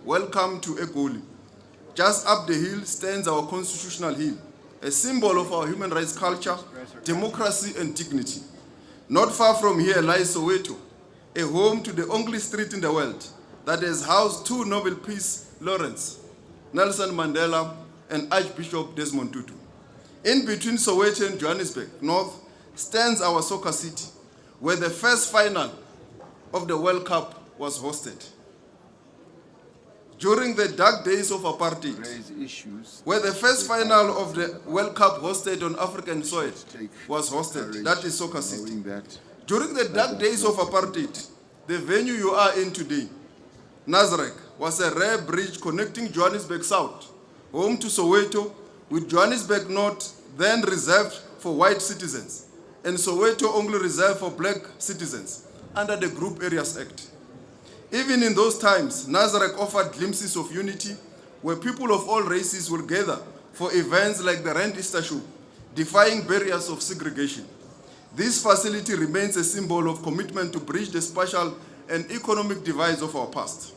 welcome to Egoli. Just up the hill stands our constitutional hill, a symbol of our human rights culture, democracy and dignity. Not far from here lies Soweto, a home to the only street in the world that has housed two Nobel Peace laureates, Nelson Mandela and Archbishop Desmond Tutu. In between Soweto and Johannesburg North stands our soccer city, where the first final of the World Cup was hosted. During the dark days of apartheid, where the first final of the World Cup hosted on African soil was hosted, that is Soccer City. During the dark days of apartheid, the venue you are in today, Nasrec, was a rare bridge connecting Johannesburg South, home to Soweto, with Johannesburg North then reserved for white citizens, and Soweto only reserved for black citizens under the Group Areas Act. Even in those times, Nasrec offered glimpses of unity where people of all races will gather for events like the Rand Easter Show, defying barriers of segregation. This facility remains a symbol of commitment to bridge the spatial and economic divides of our past.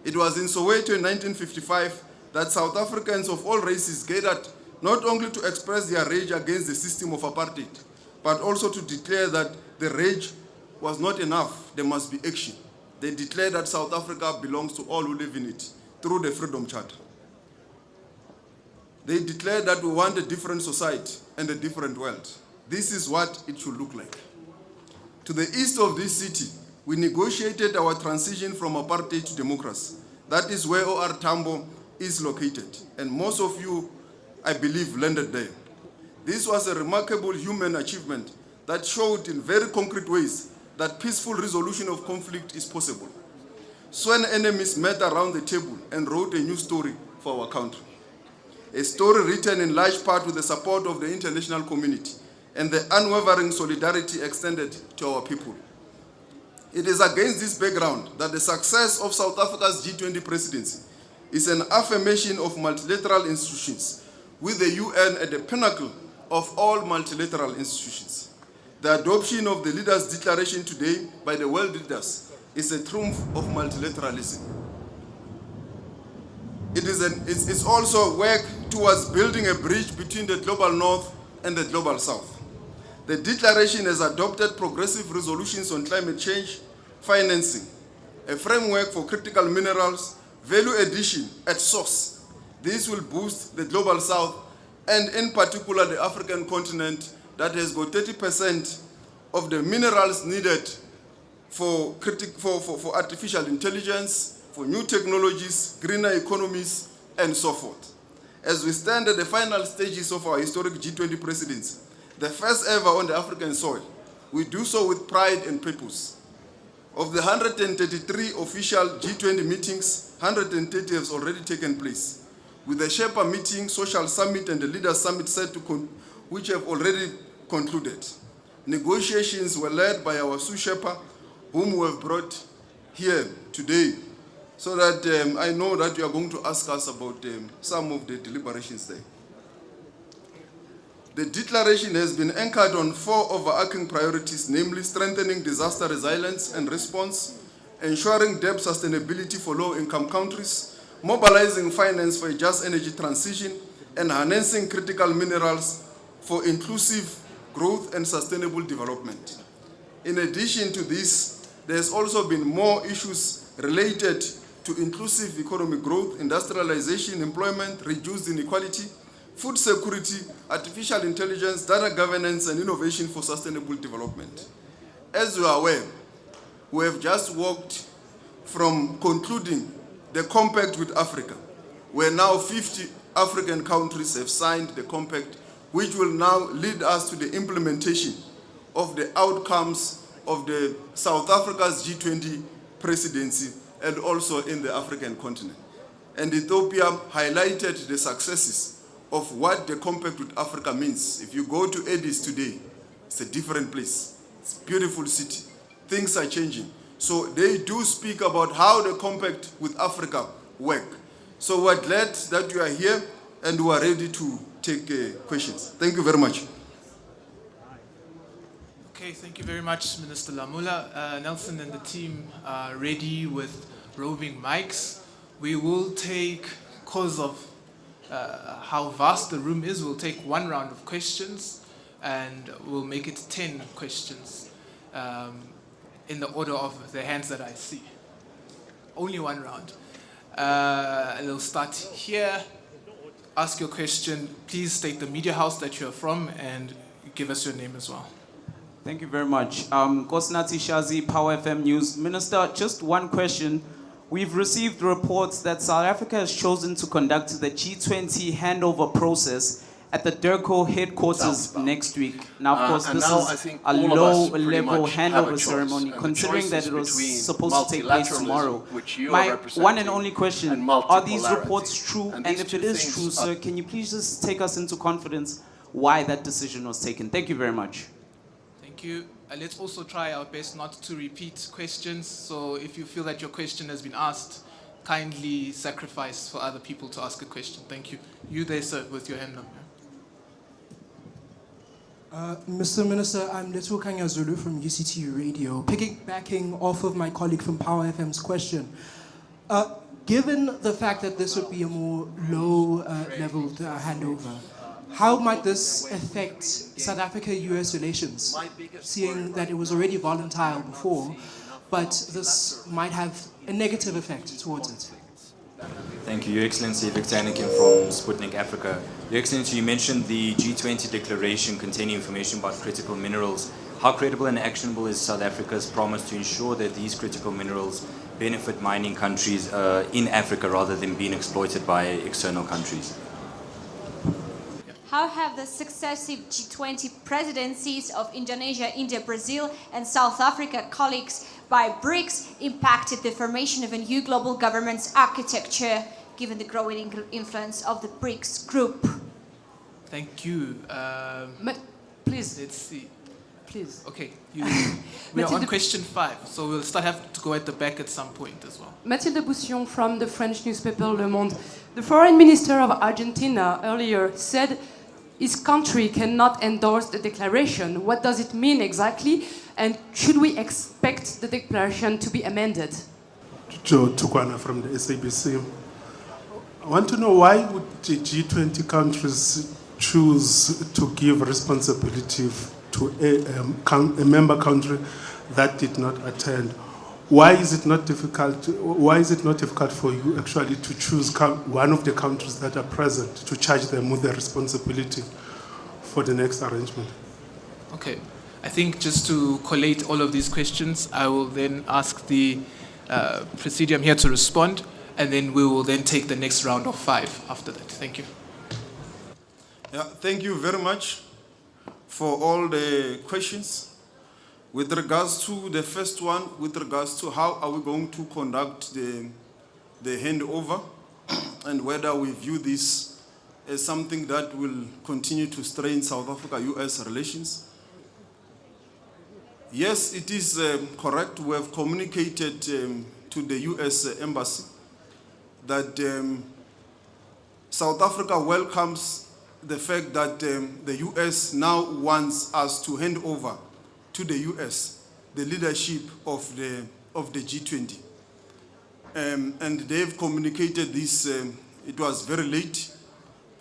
It was in Soweto in 1955 that South Africans of all races gathered not only to express their rage against the system of apartheid, but also to declare that the rage was not enough, there must be action. They declared that South Africa belongs to all who live in it through the Freedom Charter. They declared that we want a different society and a different world. This is what it should look like. To the east of this city, we negotiated our transition from apartheid to democracy. That is where OR Tambo is located, and most of you, I believe, landed there. This was a remarkable human achievement that showed in very concrete ways that peaceful resolution of conflict is possible. Sworn enemies met around the table and wrote a new story for our country. A story written in large part with the support of the international community and the unwavering solidarity extended to our people. It is against this background that the success of South Africa's G20 presidency is an affirmation of multilateral institutions, with the UN at the pinnacle of all multilateral institutions. The adoption of the Leaders' Declaration today by the world leaders is a triumph of multilateralism. It's also work towards building a bridge between the global north and the global south. The declaration has adopted progressive resolutions on climate change, financing, a framework for critical minerals, value addition at source. This will boost the global south and in particular the African continent that has got 30% of the minerals needed for artificial intelligence, for new technologies, greener economies, and so forth. As we stand at the final stages of our historic G20 presidency, the first ever on the African soil, we do so with pride and purpose. Of the 133 official G20 meetings, 130 have already taken place, with the Sherpa meeting, Social Summit, and the Leaders Summit which have already concluded. Negotiations were led by our Sue Sherpa, whom we have brought here today, so that I know that you are going to ask us about some of the deliberations there. The declaration has been anchored on 4 overarching priorities, namely strengthening disaster resilience and response, ensuring debt sustainability for low-income countries, mobilizing finance for a just energy transition, and harnessing critical minerals for inclusive growth and sustainable development. In addition to this, there's also been more issues related to inclusive economic growth, industrialization, employment, reduced inequality, food security, artificial intelligence, data governance, and innovation for sustainable development. As you are aware, we have just walked from concluding the compact with Africa, where now 50 African countries have signed the compact, which will now lead us to the implementation of the outcomes of the South Africa's G20 presidency and also in the African continent. And Ethiopia highlighted the successes of what the compact with Africa means. If you go to Addis today, it's a different place. It's a beautiful city. Things are changing. So they do speak about how the compact with Africa work. So we're glad that you are here and we are ready to take questions. Thank you very much. Okay, thank you very much, Minister Lamula. Nelson and the team are ready with roving mics. We will take, because of how vast the room is, we'll take one round of questions and we'll make it 10 questions in the order of the hands that I see. Only one round. And we'll start here. Ask your question. Please state the media house that you're from and give us your name as well. Thank you very much. Kosnati Shazi, Power FM News. Minister, just one question. We've received reports that South Africa has chosen to conduct the G20 handover process at the DIRCO headquarters next week. Now, of course, this is a low-level handover ceremony, considering that it was supposed to take place tomorrow. My one and only question, are these reports true? And if it is true, sir, can you please just take us into confidence why that decision was taken? Thank you very much. Thank you. Let's also try our best not to repeat questions. So if you feel that your question has been asked, kindly sacrifice for other people to ask a question. Thank you. You there, sir, with your hand up. Mr. Minister, I'm Letukanya Zulu from UCT Radio. Piggybacking off of my colleague from Power FM's question, given the fact that this would be a more low-level handover, how might this affect South Africa-US relations, seeing that it was already volatile before, but this might have a negative effect towards it? Thank you, Your Excellency. Victor Anakin from Sputnik Africa. Your Excellency, you mentioned the G20 declaration containing information about critical minerals. How credible and actionable is South Africa's promise to ensure that these critical minerals benefit mining countries in Africa rather than being exploited by external countries? How have the successive G20 presidencies of Indonesia, India, Brazil, and South Africa colleagues by BRICS impacted the formation of a new global governance architecture, given the growing influence of the BRICS group? Thank you. Please. Let's see. Please. Okay, we are on question 5, so we'll have to go at the back at some point as well. Mathilde Boussillon from the French newspaper Le Monde. The foreign minister of Argentina earlier said his country cannot endorse the declaration. What does it mean exactly? And should we expect the declaration to be amended? Joe Tukwana from the SABC. I want to know, why would the G20 countries choose to give responsibility to a member country that did not attend? Why is it not difficult? Why is it not difficult for you actually to choose one of the countries that are present to charge them with the responsibility for the next arrangement? Okay, I think just to collate all of these questions, I will then ask the Presidium here to respond, and then we will then take the next round of 5 after that. Thank you. Yeah, thank you very much for all the questions. With regards to the first one, with regards to how are we going to conduct the handover and whether we view this as something that will continue to strain South Africa-US relations. Yes, it is correct. We have communicated to the US Embassy that South Africa welcomes the fact that the US now wants us to hand over to the US the leadership of the G20. And they've communicated this, it was very late,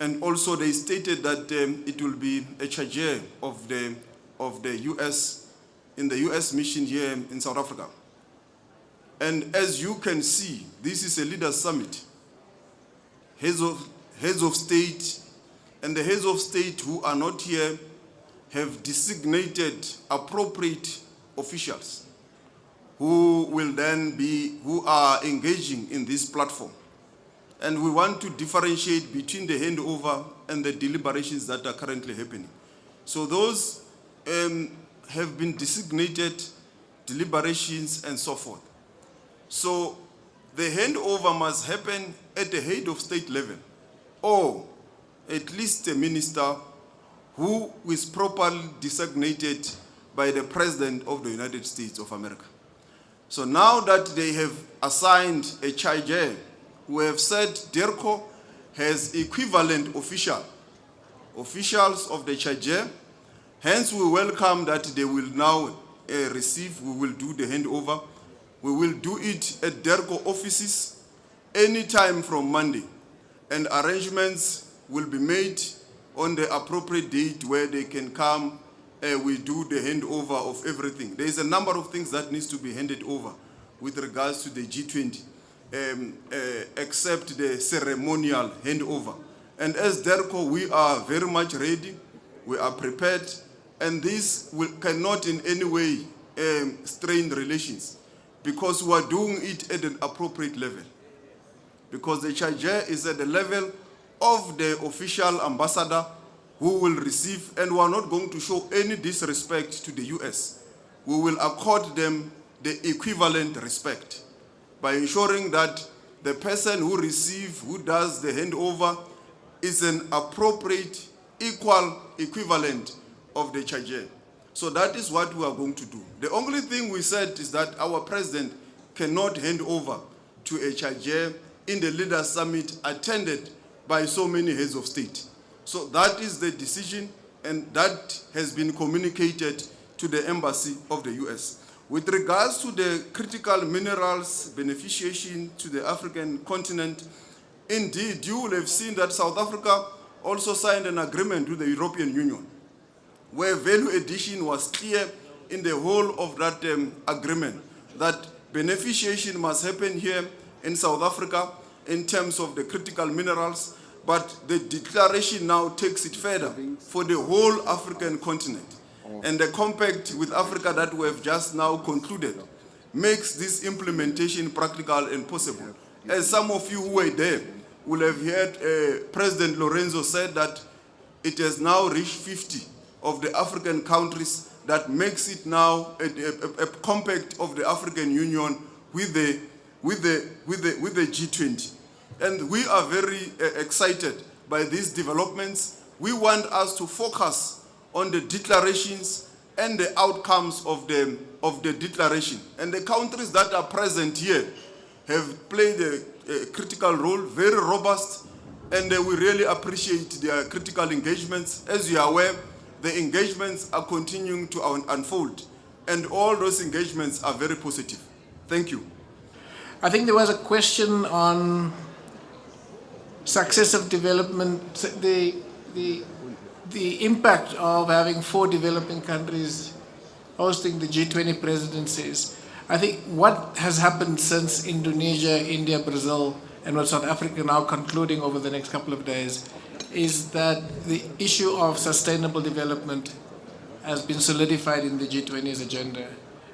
and also they stated that it will be a charge of the US, in the US mission here in South Africa. And as you can see, this is a leaders summit. Heads of state, and the heads of state who are not here have designated appropriate officials who will then who are engaging in this platform. And we want to differentiate between the handover and the deliberations that are currently happening. So those have been designated deliberations and so forth. So the handover must happen at the head of state level, or at least a minister who is properly designated by the President of the United States of America. So now that they have assigned a charge, we have said DIRCO has equivalent officials of the charge. Hence, we welcome that they will now we will do the handover. We will do it at DIRCO offices, any time from Monday, and arrangements will be made on the appropriate date where they can come. We do the handover of everything. There is a number of things that needs to be handed over with regards to the G20, except the ceremonial handover. And as DERCO, we are very much ready, we are prepared, and this cannot in any way strain relations, because we are doing it at an appropriate level. Because the charge is at the level of the official ambassador who will receive, and we are not going to show any disrespect to the US. We will accord them the equivalent respect by ensuring that the person who receives, who does the handover, is an appropriate, equal equivalent of the charge. So that is what we are going to do. The only thing we said is that our president cannot hand over to a charge in the Leaders Summit attended by so many heads of state. So that is the decision, and that has been communicated to the embassy of the US. With regards to the critical minerals beneficiation to the African continent, indeed, you will have seen that South Africa also signed an agreement with the European Union, where value addition was clear in the whole of that agreement, that beneficiation must happen here in South Africa in terms of the critical minerals, but the declaration now takes it further for the whole African continent. And the compact with Africa that we have just now concluded makes this implementation practical and possible. As some of you who were there will have heard President Lorenzo said that it has now reached 50 of the African countries. That makes it now a compact of the African Union with the G20. And we are very excited by these developments. We want us to focus on the declarations and the outcomes of the declaration. And the countries that are present here have played a critical role, very robust, and we really appreciate their critical engagements. As you are aware, the engagements are continuing to unfold, and all those engagements are very positive. Thank you. I think there was a question on successive development, the impact of having 4 developing countries hosting the G20 presidencies. I think what has happened since Indonesia, India, Brazil, and what South Africa now concluding over the next couple of days is that the issue of sustainable development has been solidified in the G20's agenda.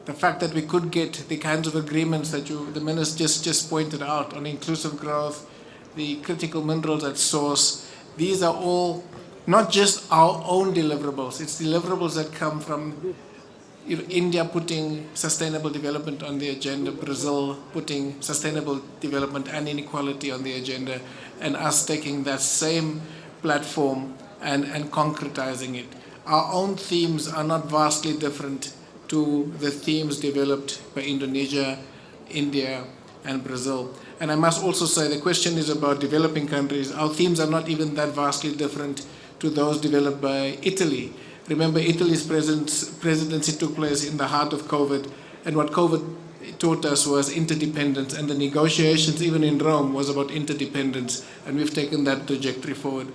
The fact that we could get the kinds of agreements that the minister just pointed out on inclusive growth, the critical minerals at source, these are all not just our own deliverables, it's deliverables that come from India putting sustainable development on the agenda, Brazil putting sustainable development and inequality on the agenda, and us taking that same platform and concretizing it. Our own themes are not vastly different to the themes developed by Indonesia, India, and Brazil. And I must also say the question is about developing countries. Our themes are not even that vastly different to those developed by Italy. Remember, Italy's presidency took place in the heart of COVID, and what COVID taught us was interdependence, and the negotiations even in Rome was about interdependence, and we've taken that trajectory forward.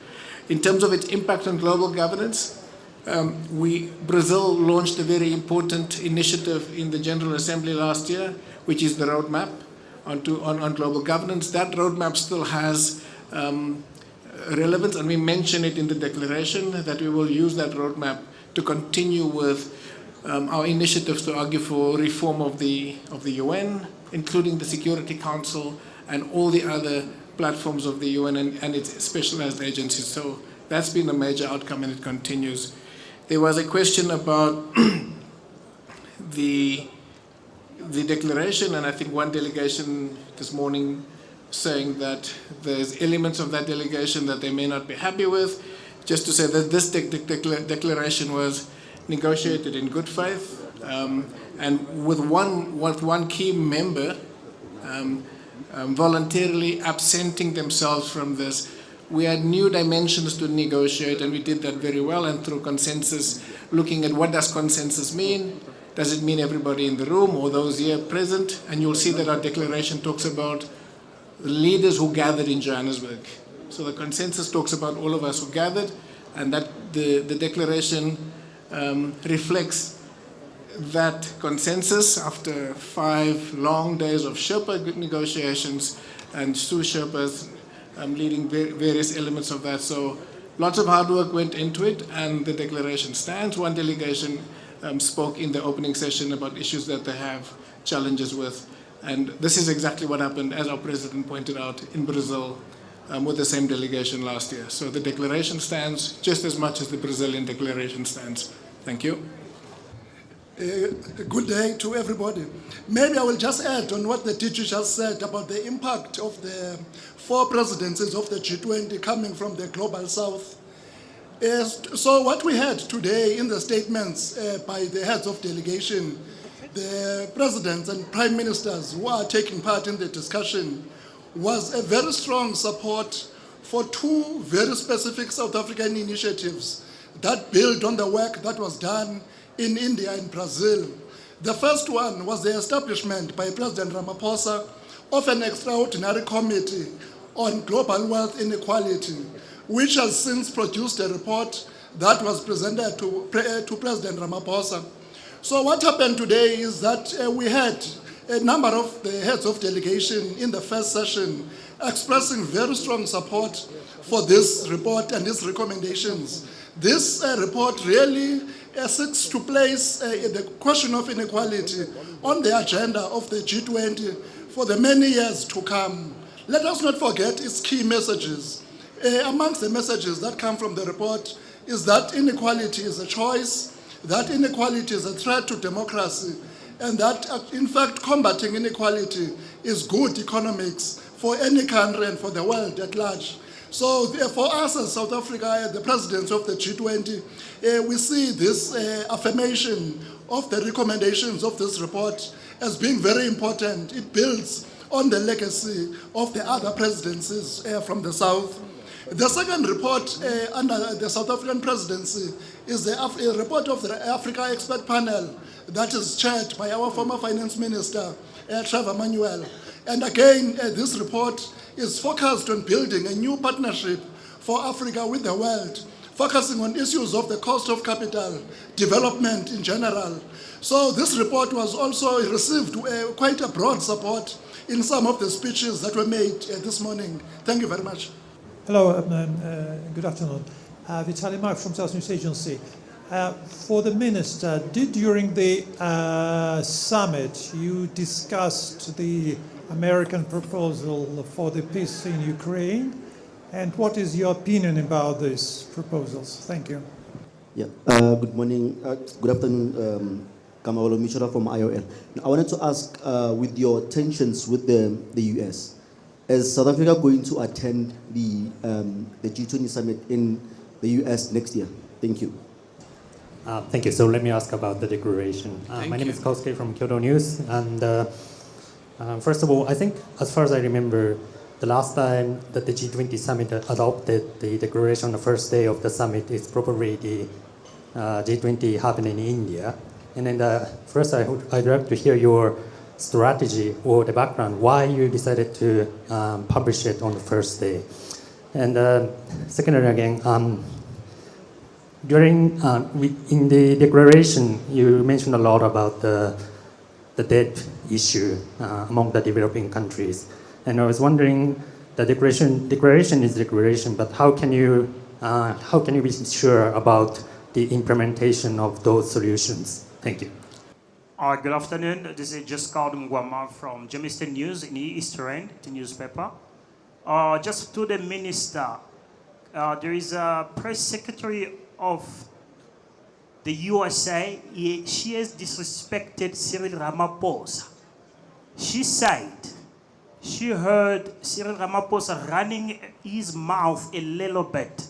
In terms of its impact on global governance, Brazil launched a very important initiative in the General Assembly last year, which is the roadmap on global governance. That roadmap still has relevance, and we mention it in the declaration that we will use that roadmap to continue with our initiatives to argue for reform of the UN, including the Security Council and all the other platforms of the UN and its specialized agencies. So that's been a major outcome, and it continues. There was a question about the declaration, and I think one delegation this morning saying that there's elements of that delegation that they may not be happy with. Just to say that this declaration was negotiated in good faith, and with one key member voluntarily absenting themselves from this. We had new dimensions to negotiate, and we did that very well, and through consensus, looking at what does consensus mean. Does it mean everybody in the room or those here present? And you'll see that our declaration talks about leaders who gathered in Johannesburg. So the consensus talks about all of us who gathered, and that the declaration reflects that consensus after 5 long days of Sherpa negotiations and two Sherpas leading various elements of that. So lots of hard work went into it, and the declaration stands. One delegation spoke in the opening session about issues that they have challenges with. And this is exactly what happened, as our president pointed out, in Brazil with the same delegation last year. So the declaration stands just as much as the Brazilian declaration stands. Thank you. Good day to everybody. Maybe I will just add on what the teacher just said about the impact of the 4 presidencies of the G20 coming from the Global South. So what we had today in the statements by the heads of delegation, the presidents and prime ministers who are taking part in the discussion, was a very strong support for 2 very specific South African initiatives that build on the work that was done in India and Brazil. The first one was the establishment by President Ramaphosa of an extraordinary committee on global wealth inequality, which has since produced a report that was presented to President Ramaphosa. So what happened today is that we had a number of the heads of delegation in the first session expressing very strong support for this report and its recommendations. This report really seeks to place the question of inequality on the agenda of the G20 for the many years to come. Let us not forget its key messages. Amongst the messages that come from the report is that inequality is a choice, that inequality is a threat to democracy, and that, in fact, combating inequality is good economics for any country and for the world at large. So for us as South Africa, the presidents of the G20, we see this affirmation of the recommendations of this report as being very important. It builds on the legacy of the other presidencies from the South. The second report under the South African presidency is the report of the Africa Expert Panel that is chaired by our former finance minister, Trevor Manuel. And again, this report is focused on building a new partnership for Africa with the world, focusing on issues of the cost of capital, development in general. So this report was also received quite a broad support in some of the speeches that were made this morning. Thank you very much. Hello, good afternoon. Vitaly Mark from South News Agency. For the Minister, during the summit you discussed the American proposal for the peace in Ukraine, and what is your opinion about these proposals? Thank you. Yeah. Good morning. Good afternoon. Kamalo Mishra from IOL. I wanted to ask, with your tensions with the US, is South Africa going to attend the G20 summit in the US next year? Thank you. Thank you. So let me ask about the declaration. My name is Kosuke from Kyodo News, and first of all, I think as far as I remember, the last time that the G20 summit adopted the declaration on the first day of the summit is probably the G20 happened in India. And then first I'd like to hear your strategy or the background, why you decided to publish it on the first day. And secondly again, in the declaration, you mentioned a lot about the debt issue among the developing countries. And I was wondering, the declaration is declaration, but how can you be sure about the implementation of those solutions? Thank you. Good afternoon. This is Jessica Ngwama from Jamestown News in the East End, the newspaper. Just to the Minister, there is a press secretary of the USA. She has disrespected Cyril Ramaphosa. She said she heard Cyril Ramaphosa running his mouth a little bit,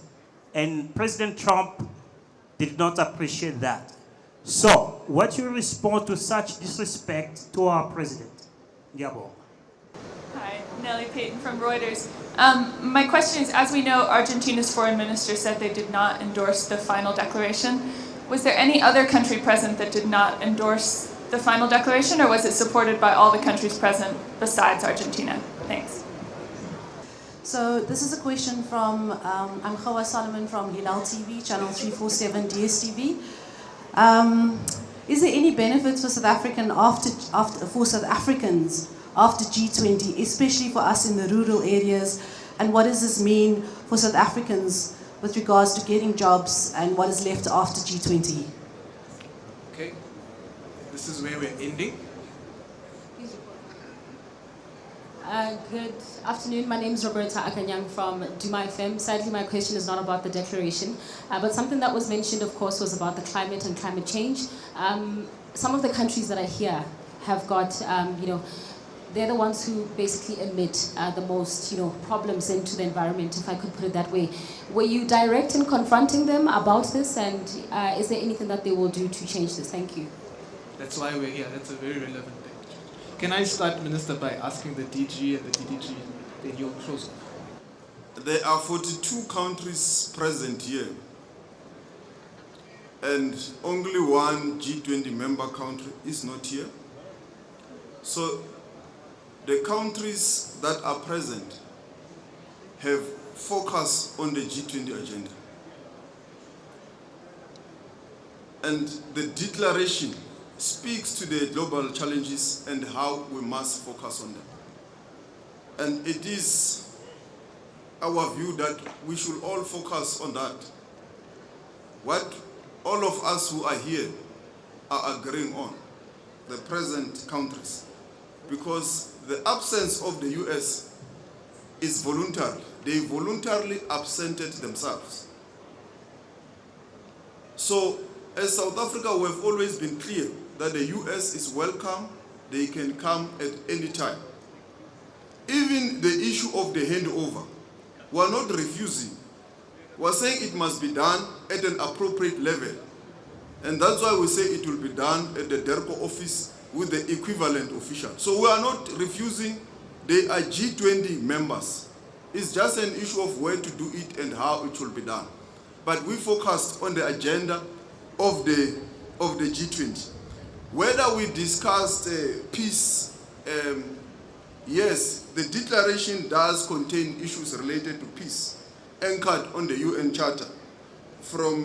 and President Trump did not appreciate that. So, what you respond to such disrespect to our president? Gabo. Hi, Nellie Payton from Reuters. My question is, as we know, Argentina's foreign minister said they did not endorse the final declaration. Was there any other country present that did not endorse the final declaration, or was it supported by all the countries present besides Argentina? Thanks. So this is a question from, I'm Khawa Solomon from Hilal TV, channel 347 DSTV. Is there any benefits for South Africans after G20, especially for us in the rural areas? And what does this mean for South Africans with regards to getting jobs and what is left after G20? Okay, this is where we're ending. Good afternoon. My name is Roberta Akanyang from Duma FM. Sadly, my question is not about the declaration, but something that was mentioned, of course, was about the climate and climate change. Some of the countries that are here have got, they're the ones who basically emit the most, problems into the environment, if I could put it that way. Were you direct in confronting them about this, and is there anything that they will do to change this? Thank you. That's why we're here. That's a very relevant thing. Can I start, Minister, by asking the DG and the DDG, then you'll close off? There are 42 countries present here, and only one G20 member country is not here. So the countries that are present have focus on the G20 agenda. And the declaration speaks to the global challenges and how we must focus on them. And it is our view that we should all focus on that. What all of us who are here are agreeing on, the present countries, because the absence of the US is voluntary. They voluntarily absented themselves. So, as South Africa, we have always been clear that the US is welcome, they can come at any time. Even the issue of the handover, we are not refusing. We are saying it must be done at an appropriate level. And that's why we say it will be done at the DERCO office with the equivalent official. So we are not refusing, they are G20 members. It's just an issue of where to do it and how it should be done. But we focused on the agenda of the G20. Whether we discussed peace, yes, the declaration does contain issues related to peace, anchored on the UN Charter, from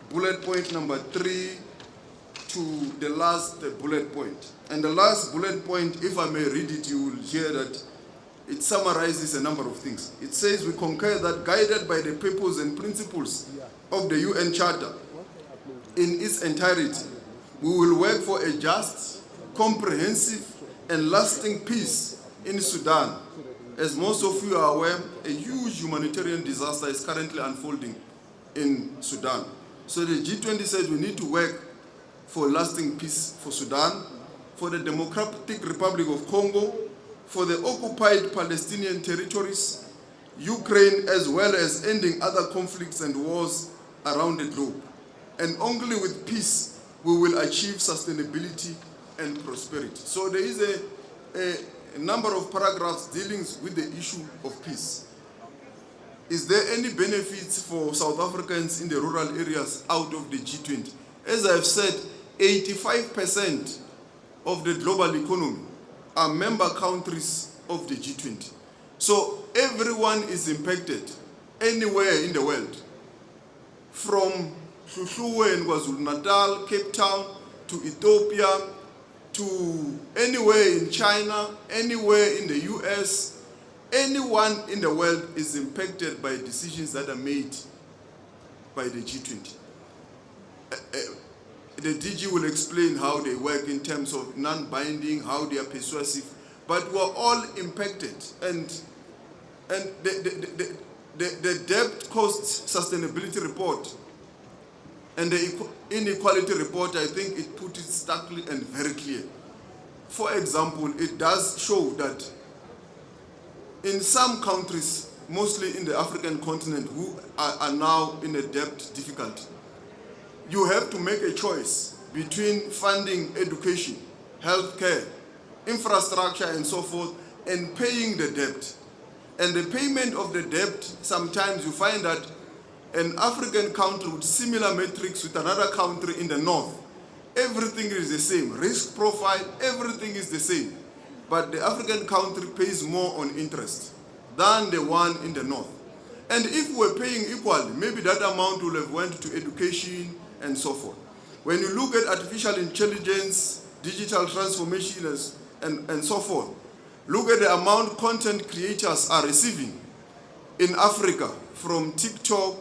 bullet point number 3 to the last bullet point. And the last bullet point, if I may read it, you will hear that it summarizes a number of things. It says, we concur that guided by the purpose and principles of the UN Charter in its entirety, we will work for a just, comprehensive, and lasting peace in Sudan. As most of you are aware, a huge humanitarian disaster is currently unfolding in Sudan. So the G20 says we need to work for lasting peace for Sudan, for the Democratic Republic of Congo, for the occupied Palestinian territories, Ukraine, as well as ending other conflicts and wars around the globe. And only with peace we will achieve sustainability and prosperity. So there is a number of paragraphs dealing with the issue of peace. Is there any benefits for South Africans in the rural areas out of the G20? As I've said, 85% of the global economy are member countries of the G20. So everyone is impacted anywhere in the world, from Shushuwe and KwaZulu-Natal, Cape Town, to Ethiopia, to anywhere in China, anywhere in the US. Anyone in the world is impacted by decisions that are made by the G20. The DG will explain how they work in terms of non-binding, how they are persuasive, but we're all impacted. And the debt cost sustainability report and the inequality report, I think it put it starkly and very clear. For example, it does show that in some countries, mostly in the African continent, who are now in a debt difficulty, you have to make a choice between funding education, healthcare, infrastructure, and so forth, and paying the debt. And the payment of the debt, sometimes you find that an African country with similar metrics with another country in the north, everything is the same. Risk profile, everything is the same. But the African country pays more on interest. than the one in the north. And if we're paying equally, maybe that amount will have went to education and so forth. When you look at artificial intelligence, digital transformation and so forth, look at the amount content creators are receiving in Africa from TikTok,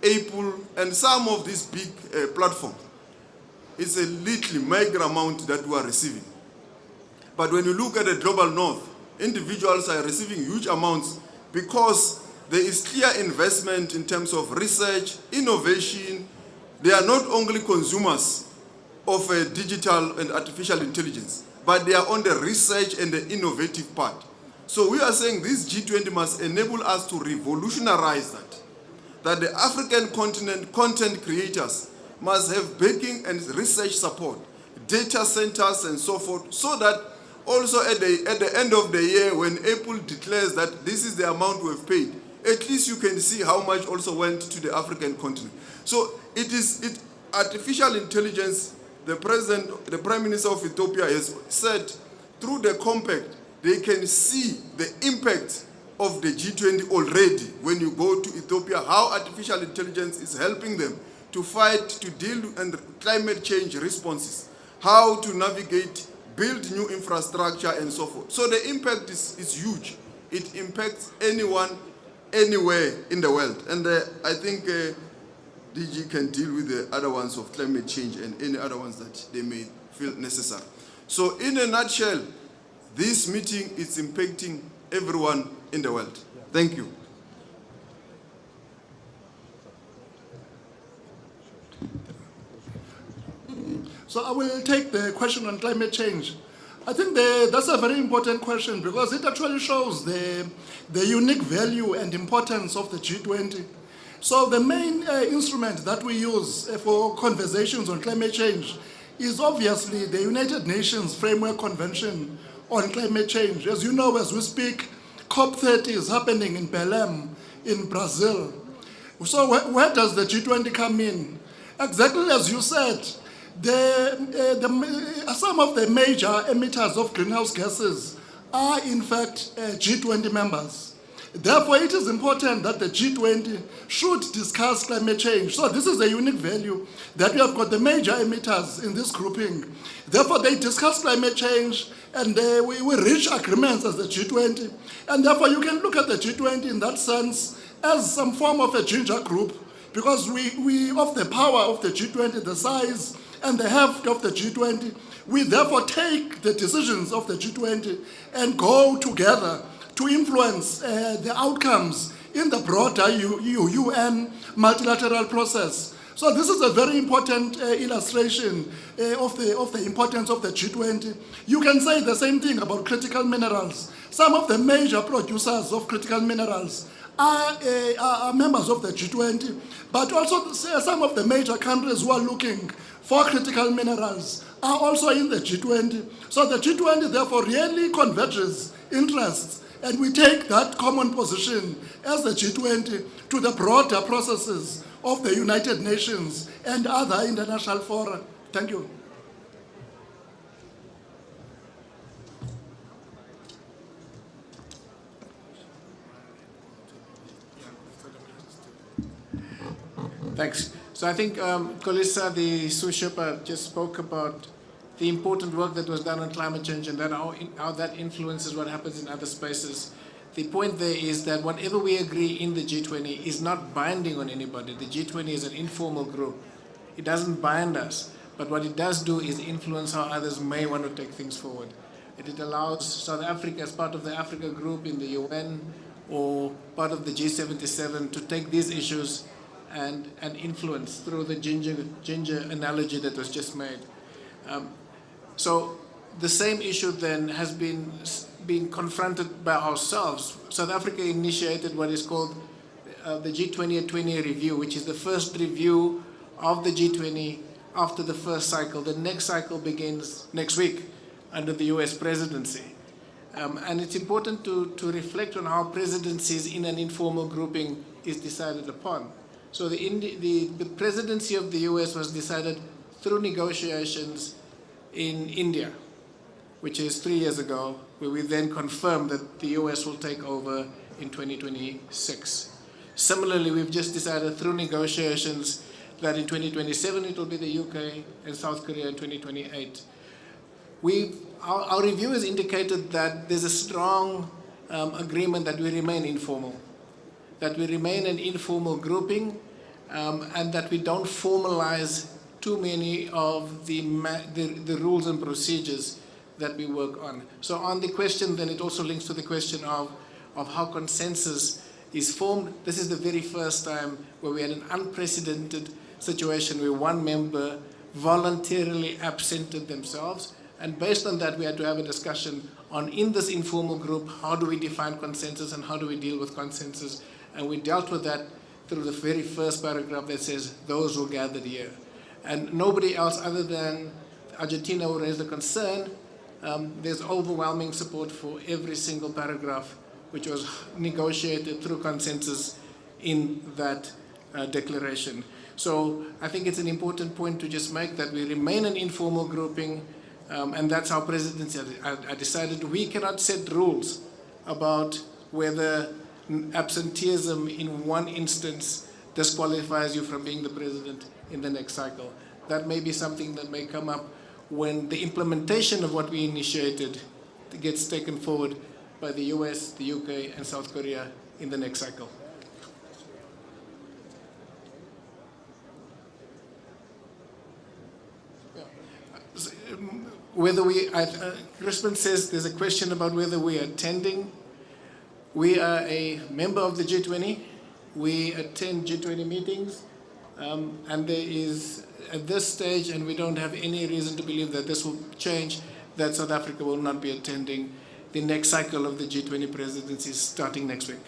Apple, and some of these big platforms. It's a little meager amount that we are receiving. But when you look at the global north, individuals are receiving huge amounts because there is clear investment in terms of research, innovation. They are not only consumers of digital and artificial intelligence, but they are on the research and the innovative part. So we are saying this G20 must enable us to revolutionize that the African continent content creators must have backing and research support, data centers and so forth, so that also at the end of the year when Apple declares that this is the amount we've paid, at least you can see how much also went to the African continent. So artificial intelligence, the Prime Minister of Ethiopia has said through the compact, they can see the impact of the G20 already when you go to Ethiopia, how artificial intelligence is helping them to fight, to deal with climate change responses, how to navigate, build new infrastructure and so forth. So the impact is huge. It impacts anyone, anywhere in the world. And I think DG can deal with the other ones of climate change and any other ones that they may feel necessary. So in a nutshell, this meeting is impacting everyone in the world. Thank you. So I will take the question on climate change. I think that's a very important question because it actually shows the unique value and importance of the G20. So the main instrument that we use for conversations on climate change is obviously the United Nations Framework Convention on Climate Change. As you know, as we speak, COP30 is happening in Belém in Brazil. So where does the G20 come in? Exactly as you said, some of the major emitters of greenhouse gases are in fact G20 members. Therefore, it is important that the G20 should discuss climate change. So this is a unique value that we have got the major emitters in this grouping. Therefore, they discuss climate change and we reach agreements as the G20. And therefore, you can look at the G20 in that sense as some form of a ginger group because we of the power of the G20, the size and the heft of the G20, we therefore take the decisions of the G20 and go together to influence the outcomes in the broader UN multilateral process. So this is a very important illustration of the importance of the G20. You can say the same thing about critical minerals. Some of the major producers of critical minerals are members of the G20, but also some of the major countries who are looking for critical minerals are also in the G20. So the G20 therefore really converges interests, and we take that common position as the G20 to the broader processes of the United Nations and other international fora. Thank you. Thanks. So I think Kolisa, the Swiss Sherpa, just spoke about the important work that was done on climate change and then how that influences what happens in other spaces. The point there is that whatever we agree in the G20 is not binding on anybody. The G20 is an informal group. It doesn't bind us, but what it does do is influence how others may want to take things forward. It allows South Africa as part of the Africa group in the UN or part of the G77 to take these issues and influence through the ginger analogy that was just made. So the same issue then has been confronted by ourselves. South Africa initiated what is called the G20 at 20 review, which is the first review of the G20 after the first cycle. The next cycle begins next week under the US presidency. And it's important to reflect on how presidencies in an informal grouping is decided upon. So the presidency of the US was decided through negotiations in India, which is 3 years ago, where we then confirm that the US will take over in 2026. Similarly, we've just decided through negotiations that in 2027 it will be the UK and South Korea in 2028. Our review has indicated that there's a strong agreement that we remain informal, that we remain an informal grouping, and that we don't formalize too many of the rules and procedures that we work on. So on the question, then it also links to the question of how consensus is formed. This is the very first time where we had an unprecedented situation where one member voluntarily absented themselves. And based on that, we had to have a discussion on, in this informal group, how do we define consensus and how do we deal with consensus? And we dealt with that through the very first paragraph that says, those who gathered here. And nobody else other than Argentina who raised the concern. There's overwhelming support for every single paragraph which was negotiated through consensus in that declaration. So I think it's an important point to just make that we remain an informal grouping, and that's our presidency. I decided we cannot set rules about whether absenteeism in one instance disqualifies you from being the president in the next cycle. That may be something that may come up when the implementation of what we initiated gets taken forward by the US, the UK, and South Korea in the next cycle. Whether Crispin says there's a question about whether we are attending. We are a member of the G20. We attend G20 meetings, and there is, at this stage, and we don't have any reason to believe that this will change, that South Africa will not be attending the next cycle of the G20 presidency starting next week.